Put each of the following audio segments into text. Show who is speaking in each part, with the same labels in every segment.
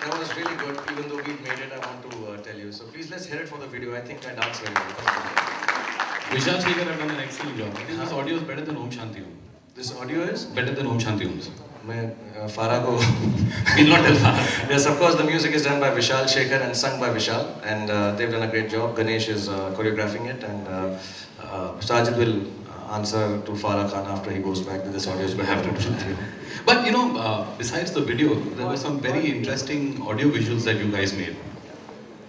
Speaker 1: That was really good. Even though we made it, I want to tell you. So please let's hear it for the video. I think I danced very well.
Speaker 2: Vishal Shekhar have done an excellent job. I think this audio is better than Om Shanti Om.
Speaker 1: This audio is
Speaker 2: Better than Om Shanti Om.
Speaker 1: Farah ko
Speaker 2: We'll not tell Farah.
Speaker 1: Yes, of course, the music is done by Vishal Shekhar and sung by Vishal, and they've done a great job. Ganesh is choreographing it, and Sajid will answer to Farah Khan after he goes back with this audio.
Speaker 2: We have to do something. But you know, besides the video, there were some very interesting audio visuals that you guys made.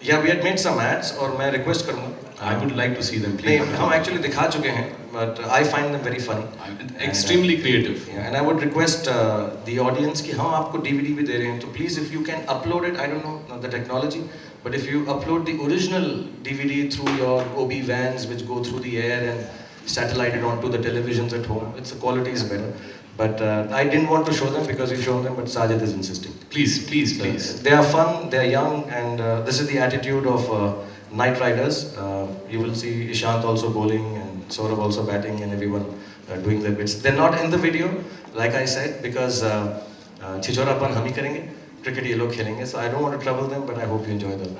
Speaker 1: Yeah, we had made some ads, और मैं request करूँगा.
Speaker 2: I would like to see them. Please.
Speaker 1: नहीं, हम actually दिखा चुके हैं, but I find them very funny.
Speaker 2: Extremely creative.
Speaker 1: Yeah, and I would request the audience कि हम आपको DVD भी दे रहे हैं, तो please if you can upload it, I don't know the technology, but if you upload the original DVD through your OB vans which go through the air and satellite it onto the televisions at home, the quality is better. But I didn't want to show them because we've shown them, but Sajid is insisting.
Speaker 2: Please, please, please.
Speaker 1: They are fun, they are young, and this is the attitude of Knight Riders. You will see Ishant also bowling and Sourav also batting and everyone doing their bits. They're not in the video, like I said, because Chichorapan hum hi karenge, cricket ye log khelenge. So I don't want to trouble them, but I hope you enjoy them.